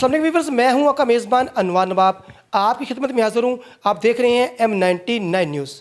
السلام علیکم ویورز، میں ہوں آپ کا میزبان انوار نواب، آپ کی خدمت میں حاضر ہوں۔ آپ دیکھ رہے ہیں M99 نیوز۔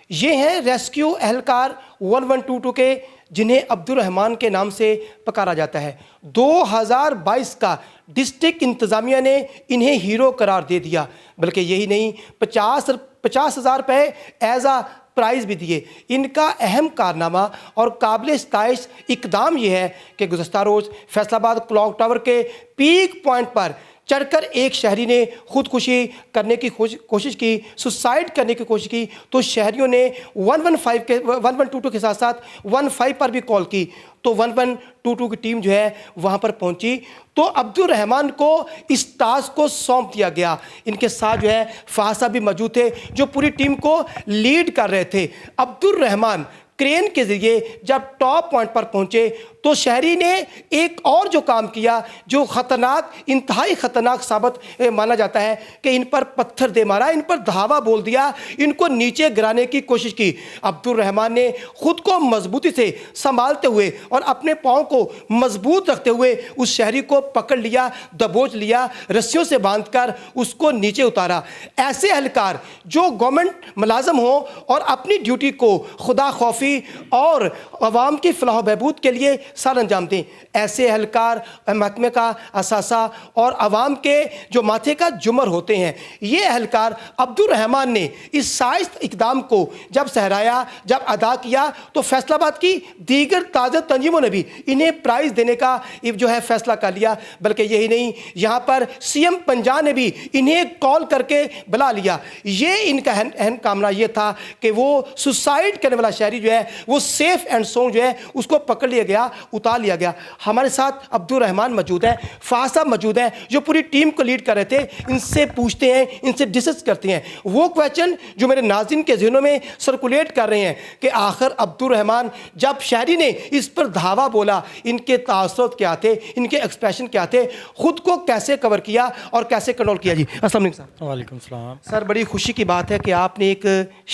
یہ ہیں ریسکیو اہلکار 1122 کے، جنہیں عبد الرحمان کے نام سے پکارا جاتا ہے۔ 2022 کا ڈسٹرکٹ انتظامیہ نے انہیں ہیرو قرار دے دیا، بلکہ یہی نہیں 50,000 روپے ایز اے پرائز بھی دیے۔ ان کا اہم کارنامہ اور قابل ستائش اقدام یہ ہے کہ گزشتہ روز فیصل آباد کلاک ٹاور کے پیک پوائنٹ پر چڑھ کر ایک شہری نے خودکشی کرنے کی کوشش کی، سوسائڈ کرنے کی کوشش کی، تو شہریوں نے 1122 کے ساتھ ساتھ 15 پر بھی کال کی، تو 1122 کی ٹیم جو ہے وہاں پر پہنچی، تو عبد الرحمان کو اس ٹاسک کو سونپ دیا گیا۔ ان کے ساتھ جو ہے فہد صاحب بھی موجود تھے جو پوری ٹیم کو لیڈ کر رہے تھے۔ عبد الرحمان کرین کے ذریعے جب ٹاپ پوائنٹ پر پہنچے تو شہری نے ایک اور جو کام کیا جو خطرناک، انتہائی خطرناک ثابت مانا جاتا ہے، کہ ان پر پتھر دے مارا، ان پر دھاوا بول دیا، ان کو نیچے گرانے کی کوشش کی۔ عبد الرحمان نے خود کو مضبوطی سے سنبھالتے ہوئے اور اپنے پاؤں کو مضبوط رکھتے ہوئے اس شہری کو پکڑ لیا، دبوچ لیا، رسیوں سے باندھ کر اس کو نیچے اتارا۔ ایسے اہلکار جو گورنمنٹ ملازم ہوں اور اپنی ڈیوٹی کو خدا خوفی اور عوام کی فلاح و بہبود کے لیے سر انجام دیں، ایسے اہلکار محکمے کا اثاثہ اور عوام کے جو ماتھے کا جمر ہوتے ہیں۔ یہ اہلکار عبد الرحمان نے اس سائنس اقدام کو جب سہرایا، جب ادا کیا، تو فیصل آباد کی دیگر تازہ تنظیموں نے بھی انہیں پرائز دینے کا جو ہے فیصلہ کر لیا۔ بلکہ یہی نہیں، یہاں پر CM پنجاب نے بھی انہیں کال کر کے بلا لیا۔ یہ ان کا اہم کامنا یہ تھا کہ وہ سوسائڈ کرنے والا شہری جو ہے وہ سیف اینڈ ساؤنڈ جو ہے اس کو پکڑ لیا گیا، اتار لیا گیا۔ ہمارے ساتھ عبد الرحمان موجود ہے، فہد صاحب موجود ہیں جو پوری ٹیم کو لیڈ کر رہے تھے۔ ان سے پوچھتے ہیں، ان سے ڈسکس کرتے ہیں وہ کویسچن جو میرے ناظرین کے ذہنوں میں سرکولیٹ کر رہے ہیں کہ آخر عبد الرحمان جب شہری نے اس پر دھاوا بولا، ان کے تاثرات کیا تھے، ان کے ایکسپریشن کیا تھے، خود کو کیسے کور کیا اور کیسے کنٹرول کیا۔ جی السلام علیکم سر۔ وعلیکم السلام سر، بڑی خوشی کی بات ہے کہ آپ نے ایک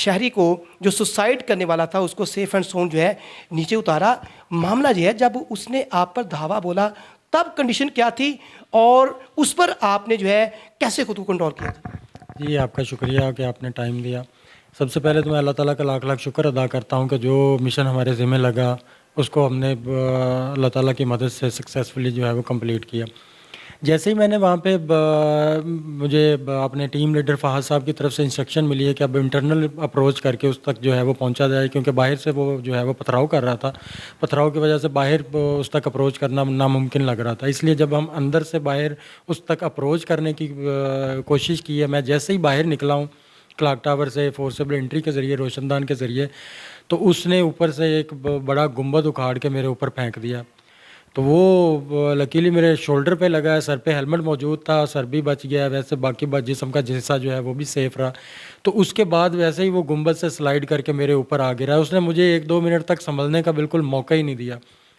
شہری کو جو سوسائڈ کرنے والا تھا اس کو سیف اینڈ ساؤنڈ جو ہے نیچے اتارا۔ معاملہ یہ ہے جب اس نے آپ پر دھاوا بولا تب کنڈیشن کیا تھی اور اس پر آپ نے جو ہے کیسے خود کو کنٹرول کیا تھا؟ جی آپ کا شکریہ کہ آپ نے ٹائم دیا۔ سب سے پہلے تو میں اللہ تعالیٰ کا لاکھ لاکھ شکر ادا کرتا ہوں کہ جو مشن ہمارے ذمہ لگا اس کو ہم نے اللہ تعالیٰ کی مدد سے سکسیزفلی جو ہے وہ کمپلیٹ کیا۔ جیسے ہی میں نے وہاں پہ مجھے اپنے ٹیم لیڈر فہد صاحب کی طرف سے انسٹرکشن ملی ہے کہ اب انٹرنل اپروچ کر کے اس تک جو ہے وہ پہنچا جائے، کیونکہ باہر سے وہ جو ہے وہ پتھراؤ کر رہا تھا، پتھراؤ کی وجہ سے باہر اس تک اپروچ کرنا ناممکن لگ رہا تھا۔ اس لیے جب ہم اندر سے باہر اس تک اپروچ کرنے کی کوشش کی ہے، میں جیسے ہی باہر نکلا ہوں کلاک ٹاور سے فورسیبل انٹری کے ذریعے، روشن دان کے ذریعے، تو اس نے اوپر سے ایک بڑا گنبد اکھاڑ کے میرے اوپر پھینک دیا۔ تو وہ لکیلی میرے شولڈر پہ لگا ہے، سر پہ ہیلمٹ موجود تھا، سر بھی بچ گیا، ویسے باقی جسم کا حصہ جو ہے وہ بھی سیف رہا۔ تو اس کے بعد ویسے ہی وہ گنبد سے سلائڈ کر کے میرے اوپر آ گرا۔ اس نے مجھے 1-2 منٹ تک سنبھلنے کا بالکل موقع ہی نہیں دیا۔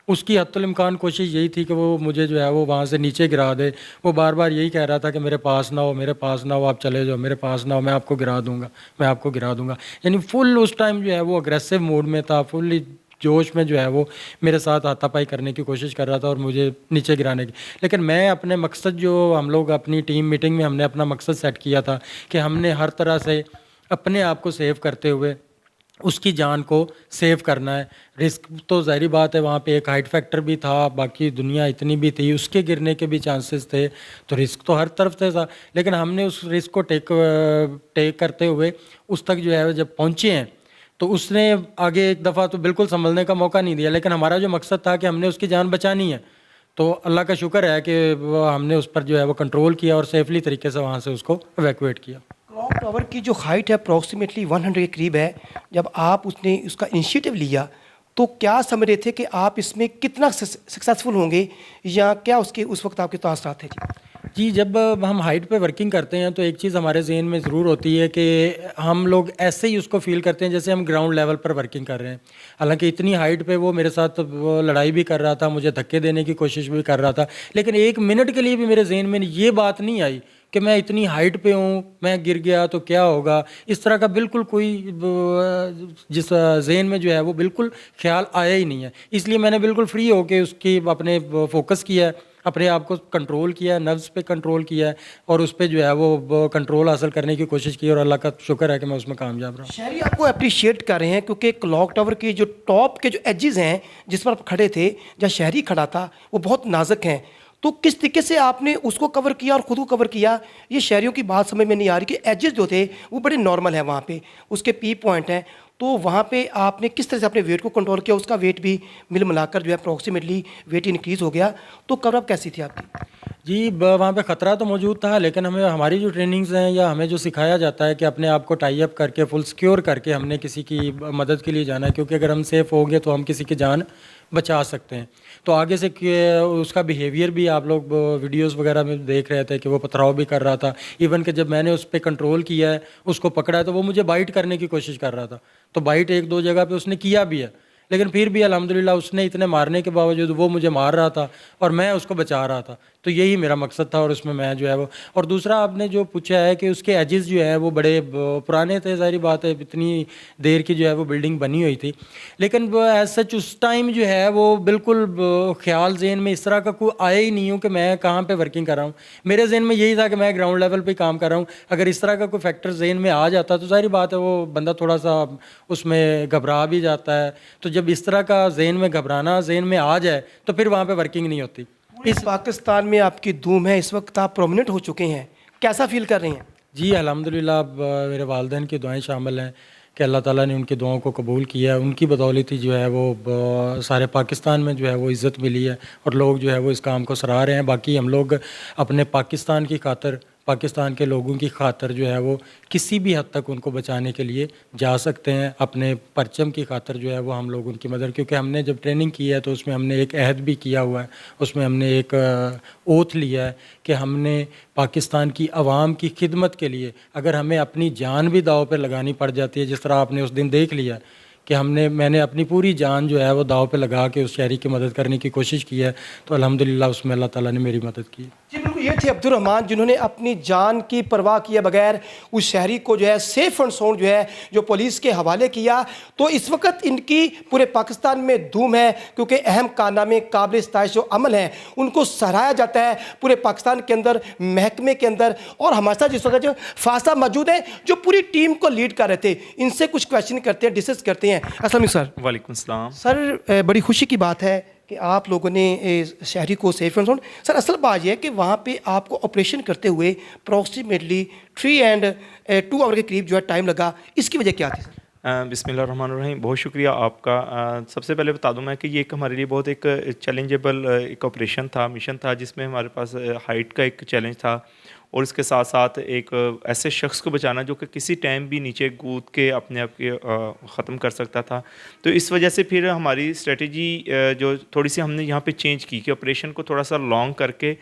اس کی حتی الامکان کوشش یہی تھی کہ وہ مجھے جو ہے وہ وہاں سے نیچے گرا دے۔ وہ بار بار یہی کہہ رہا تھا کہ میرے پاس نہ ہو، میرے پاس نہ ہو، آپ چلے جاؤ، میرے پاس نہ ہو، میں آپ کو گرا دوں گا، میں آپ کو گرا دوں گا۔ یعنی فل اس ٹائم جو ہے وہ اگریسو موڈ میں تھا، فل جوش میں جو ہے وہ میرے ساتھ ہاتھا پائی کرنے کی کوشش کر رہا تھا اور مجھے نیچے گرانے کی۔ لیکن میں اپنے مقصد، جو ہم لوگ اپنی ٹیم میٹنگ میں ہم نے اپنا مقصد سیٹ کیا تھا کہ ہم نے ہر طرح سے اپنے آپ کو سیو کرتے ہوئے اس کی جان کو سیو کرنا ہے۔ رسک تو ظاہری بات ہے، وہاں پہ ایک ہائٹ فیکٹر بھی تھا، باقی دنیا اتنی بھی تھی، اس کے گرنے کے بھی چانسز تھے، تو رسک تو ہر طرف سے تھا۔ لیکن ہم نے اس رسک کو ٹیک کرتے ہوئے اس تک جو ہے جب پہنچے ہیں تو اس نے آگے ایک دفعہ تو بالکل سنبھلنے کا موقع نہیں دیا، لیکن ہمارا جو مقصد تھا کہ ہم نے اس کی جان بچانی ہے، تو اللہ کا شکر ہے کہ ہم نے اس پر جو ہے وہ کنٹرول کیا اور سیفلی طریقے سے وہاں سے اس کو ایویکویٹ کیا۔ کلاک ٹاور کی جو ہائٹ ہے اپروکسیمیٹلی 100 کے قریب ہے۔ جب آپ اس نے اس کا انیشیٹو لیا تو کیا سمجھ رہے تھے کہ آپ اس میں کتنا سکسیزفل ہوں گے، یا کیا اس وقت آپ کے تاثرات تھے؟ جی جب ہم ہائٹ پہ ورکنگ کرتے ہیں تو ایک چیز ہمارے ذہن میں ضرور ہوتی ہے کہ ہم لوگ ایسے ہی اس کو فیل کرتے ہیں جیسے ہم گراؤنڈ لیول پر ورکنگ کر رہے ہیں۔ حالانکہ اتنی ہائٹ پہ وہ میرے ساتھ لڑائی بھی کر رہا تھا، مجھے دھکے دینے کی کوشش بھی کر رہا تھا، لیکن 1 منٹ کے لیے بھی میرے ذہن میں یہ بات نہیں آئی کہ میں اتنی ہائٹ پہ ہوں، میں گر گیا تو کیا ہوگا۔ اس طرح کا بالکل کوئی جس ذہن میں جو ہے وہ بالکل خیال آیا ہی نہیں ہے۔ اس لیے میں نے بالکل فری ہو کے اس کی اپنے فوکس کیا ہے अपने आप को कंट्रोल किया है, नर्व्स पे कंट्रोल किया है और उस पे जो है वो कंट्रोल हासिल करने की कोशिश की और अल्लाह का शुक्र है कि मैं उसमें कामयाब रहा। शहरी आपको अप्रिशिएट कर रहे हैं क्योंकि क्लॉक टावर की जो टॉप के जो एजेस हैं जिस पर आप खड़े थे, जहाँ शहरी खड़ा था, वो बहुत नाजुक हैं। तो किस तरीके से आपने उसको कवर किया और ख़ुद को कवर किया, ये शहरियों की बात समझ में नहीं आ रही कि एजेस जो थे वो बड़े नॉर्मल हैं वहाँ पे, उसके पी पॉइंट हैं। तो वहाँ पे आपने किस तरह से अपने वेट को कंट्रोल किया? उसका वेट भी मिल मिलाकर जो है अप्रॉक्सीमेटली वेट इंक्रीज़ हो गया, तो कवर अप कैसी थी आपकी? जी वहाँ पे ख़तरा तो मौजूद था, लेकिन हमें हमारी जो ट्रेनिंग्स हैं या हमें जो सिखाया जाता है कि अपने आप को टाई अप करके फुल सिक्योर करके हमने किसी की मदद के लिए जाना है, क्योंकि अगर हम सेफ़ होंगे तो हम किसी की जान बचा सकते हैं। तो आगे से उसका बिहेवियर भी आप लोग वीडियोस वगैरह में देख रहे थे कि वो पथराव भी कर रहा था। इवन कि जब मैंने उस पर कंट्रोल किया है, उसको पकड़ा है, तो वो मुझे बाइट करने की कोशिश कर रहा था। तो बाइट एक दो जगह पे उसने किया भी है, लेकिन फिर भी अल्हम्दुलिल्लाह उसने इतने मारने के बावजूद वो मुझे मार रहा था और मैं उसको बचा रहा था। तो यही मेरा मकसद था और उसमें मैं जो है वो। और दूसरा आपने जो पूछा है कि उसके एजेस जो है वो बड़े पुराने थे, ज़ाहिर बात है इतनी देर की जो है वो बिल्डिंग बनी हुई थी, लेकिन एज सच उस टाइम जो है वो बिल्कुल ख्याल ज़हन में इस तरह का कोई आया ही नहीं हूँ कि मैं कहाँ पे वर्किंग कर रहा हूँ। मेरे ज़हन में यही था कि मैं ग्राउंड लेवल पे काम कर रहा हूँ। अगर इस तरह का कोई फैक्टर ज़हन में आ जाता तो ज़ाहिर बात है वो बंदा थोड़ा सा उसमें घबरा भी जाता है। तो जब इस तरह का ज़हन में घबराना ज़हन में आ जाए तो फिर वहाँ पर वर्किंग नहीं होती। इस पाकिस्तान में आपकी धूम है, इस वक्त आप प्रोमिनेंट हो चुके हैं, कैसा फील कर रहे हैं? जी अल्हम्दुलिल्लाह, अब मेरे वालिदैन की दुआएं शामिल हैं कि अल्लाह ताला ने उनकी दुआओं को कबूल किया है। उनकी बदौलत ही जो है वो सारे पाकिस्तान में जो है वो इज़्ज़त मिली है और लोग जो है वो इस काम को सराह रहे हैं। बाकी हम लोग अपने पाकिस्तान की खातिर, पाकिस्तान के लोगों की खातिर जो है वो किसी भी हद तक उनको बचाने के लिए जा सकते हैं। अपने परचम की खातिर जो है वो हम लोग उनकी मदद, क्योंकि हमने जब ट्रेनिंग की है तो उसमें हमने एक अहद भी किया हुआ है, उसमें हमने एक ओथ लिया है कि हमने पाकिस्तान की आवाम की खिदमत के लिए अगर हमें अपनी जान भी दाव पर लगानी पड़ जाती है, जिस तरह आपने उस दिन देख लिया कि मैंने अपनी पूरी जान जो है वो दाव पे लगा के उस शहरी की मदद करने की कोशिश की है, तो अल्हम्दुलिल्लाह उसमें अल्लाह ताला ने मेरी मदद की। जी बिल्कुल, ये थे अब्दुल रहमान जिन्होंने अपनी जान की परवाह किए बगैर उस शहरी को जो है सेफ एंड साउंड जो है जो पुलिस के हवाले किया। तो इस वक्त इनकी पूरे पाकिस्तान में धूम है क्योंकि अहम कारनामे, काबिल इस्ताइश जो अमल हैं उनको सराहा जाता है पूरे पाकिस्तान के अंदर, महकमे के अंदर। और हमारे साथ जिस वक्त जो फासा मौजूद है जो पूरी टीम को लीड कर रहे थे, इनसे कुछ क्वेश्चन करते हैं, डिस्कस करते हैं। अस्सलाम वालेकुम सर। वालेकुम सलाम। सर बड़ी खुशी की बात है कि आप लोगों ने शहरी को सेफ एंड साउंड। सर असल बात यह है कि वहाँ पे आपको ऑपरेशन करते हुए अप्रॉक्सीमेटली 3 and 2 आवर के करीब जो है टाइम लगा, इसकी वजह क्या थी सर? बिस्मिल्लाहिर्रहमानिर्रहीम, बहुत शुक्रिया आपका। सबसे पहले बता दूं मैं कि ये एक हमारे लिए बहुत एक चैलेंजेबल एक ऑपरेशन था, मिशन था, जिसमें हमारे पास हाइट का एक चैलेंज था और इसके साथ साथ एक ऐसे शख्स को बचाना जो कि किसी टाइम भी नीचे कूद के अपने आप के ख़त्म कर सकता था। तो इस वजह से फिर हमारी स्ट्रेटजी जो थोड़ी सी हमने यहाँ पे चेंज की कि ऑपरेशन को थोड़ा सा लॉन्ग करके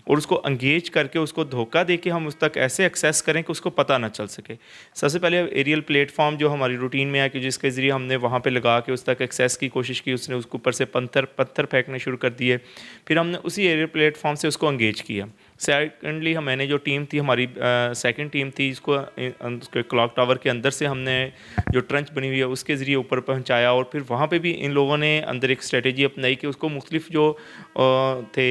और उसको अंगेज करके उसको धोखा दे के हम उस तक ऐसे एक्सेस करें कि उसको पता ना चल सके। सबसे पहले एरियल प्लेटफॉर्म जो हमारी रूटीन में है कि जिसके ज़रिए हमने वहाँ पे लगा के उस तक एक्सेस की कोशिश की, उसने उसके ऊपर से पत्थर फेंकने शुरू कर दिए। फिर हमने उसी एरियल प्लेटफॉर्म से उसको अंगेज किया। सेकेंडली मैंने जो टीम थी हमारी सेकंड टीम थी, इसको उसके क्लॉक टावर के अंदर से हमने जो ट्रंच बनी हुई है उसके ज़रिए ऊपर पहुंचाया। और फिर वहाँ पे भी इन लोगों ने अंदर एक स्ट्रेटजी अपनाई कि उसको मुख्तलिफ जो थे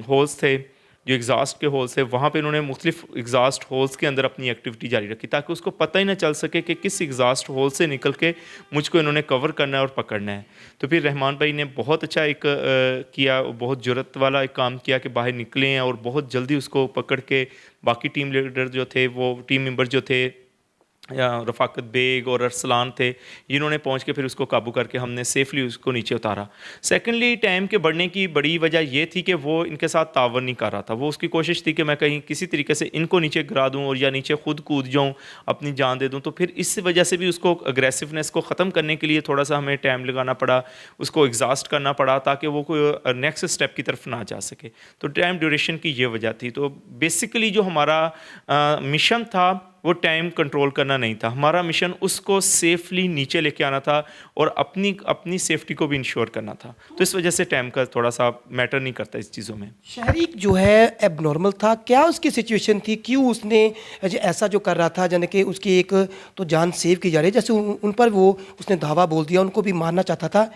होल्स थे, जो एग्जॉस्ट के होल्स थे, वहाँ पे इन्होंने मुख्तलिफ एग्जॉस्ट होल्स के अंदर अपनी एक्टिविटी जारी रखी ताकि उसको पता ही ना चल सके कि किस एग्जॉस्ट होल से निकल के मुझको इन्होंने कवर करना है और पकड़ना है। तो फिर रहमान भाई ने बहुत अच्छा एक किया, बहुत जुर्रत वाला एक काम किया कि बाहर निकले हैं और बहुत जल्दी उसको पकड़ के बाकी टीम लीडर जो थे, वो टीम मेंबर जो थे या रफ़ाकत बेग और अरसलान थे, इन्होंने पहुंच के फिर उसको काबू करके हमने सेफली उसको नीचे उतारा। सेकेंडली टाइम के बढ़ने की बड़ी वजह ये थी कि वो इनके साथ तावन नहीं कर रहा था। वो उसकी कोशिश थी कि मैं कहीं किसी तरीके से इनको नीचे गिरा दूं और या नीचे खुद कूद जाऊं, अपनी जान दे दूं। तो फिर इस वजह से भी उसको अग्रेसिवनेस को ख़त्म करने के लिए थोड़ा सा हमें टाइम लगाना पड़ा, उसको एग्जॉस्ट करना पड़ा ताकि वो कोई नेक्स्ट स्टेप की तरफ ना जा सके। तो टाइम ड्यूरेशन की ये वजह थी। तो बेसिकली जो हमारा मिशन था वो टाइम कंट्रोल करना नहीं था, हमारा मिशन उसको सेफली नीचे लेके आना था और अपनी सेफ्टी को भी इंश्योर करना था। तो इस वजह से टाइम का थोड़ा सा मैटर नहीं करता इस चीज़ों में। शहरी जो है एबनॉर्मल था, क्या उसकी सिचुएशन थी, क्यों उसने ऐसा जो कर रहा था, यानी कि उसकी एक तो जान सेव की जा रही है, जैसे उन पर वो उसने धावा बोल दिया, उनको भी मारना चाहता था,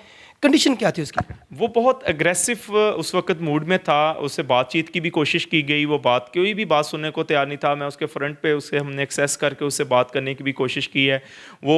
कंडीशन क्या थी उसकी? वो बहुत एग्रेसिव उस वक्त मूड में था, उससे बातचीत की भी कोशिश की गई, वो कोई भी बात सुनने को तैयार नहीं था। मैं उसके फ्रंट पे उसे हमने एक्सेस करके उससे बात करने की भी कोशिश की है। वो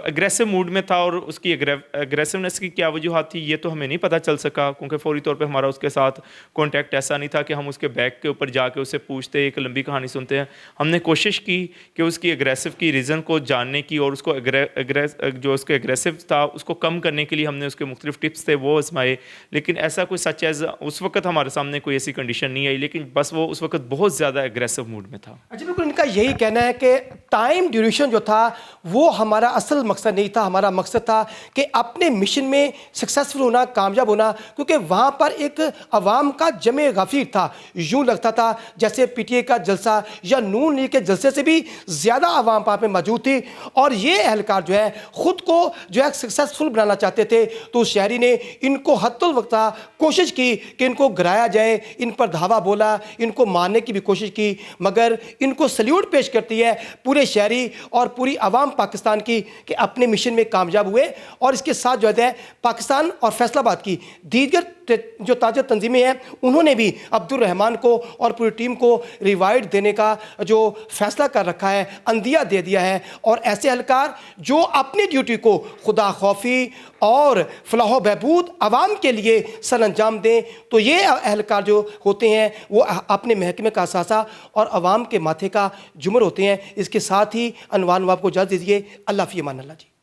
एग्रेसिव मूड में था और उसकी एग्रेसिवनेस की क्या वजूहत थी ये तो हमें नहीं पता चल सका, क्योंकि फौरी तौर पे हमारा उसके साथ कॉन्टैक्ट ऐसा नहीं था कि हम उसके बैक के ऊपर जाके उससे पूछते, एक लंबी कहानी सुनते हैं। हमने कोशिश की कि उसकी एग्रेसिव की रीज़न को जानने की और उसको जो उसके एग्रेसिव था उसको कम करने के लिए हमने उसके मुख्तलिफ टिप्स थे वो आजमाए, लेकिन ऐसा कोई सच एज उस वक्त हमारे सामने कोई ऐसी कंडीशन नहीं आई, लेकिन बस वो उस वक्त बहुत ज़्यादा एग्रेसिव मूड में था। अच्छा, बिल्कुल इनका यही कहना है कि टाइम ड्यूरेशन जो था वो हमारा असल मकसद नहीं था। हमारा मकसद था कि अपने मिशन में सक्सेसफुल होना, कामयाब होना, क्योंकि वहाँ पर एक अवाम का जमे गफीर था। यूँ लगता था जैसे पीटीआई का जलसा या नून लीग के जलसे से भी ज़्यादा अवाम वहाँ पे मौजूद थी, और ये एहलकार जो है ख़ुद को जो है सक्सेसफुल बनाना चाहते थे। तो शहरी ने इनको हत्तुल वक्ता कोशिश की कि इनको गिराया जाए, इन पर धावा बोला, इनको मारने की भी कोशिश की, मगर इनको सल्यूट पेश करती है पूरे शहरी और पूरी आवाम पाकिस्तान की कि अपने मिशन में कामयाब हुए। और इसके साथ जो है पाकिस्तान और फैसलाबाद की दीगर जो ताजा तंजीमें हैं उन्होंने भी अब्दुल रहमान को और पूरी टीम को रिवाइड देने का जो फैसला कर रखा है, अंदिया दे दिया है। और ऐसे एहलकार जो अपनी ड्यूटी को खुदा खौफी और फलाह बहबूद आवाम के लिए सर अंजाम दें, तो ये एहलकार जो होते हैं वो अपने महकमे का असासा और आवाम के माथे का जुमर होते हैं। इसके साथ ही अनवार नवाब को इजाज़त दीजिए। अल्लाह फ़ी अमान अल्लाह जी।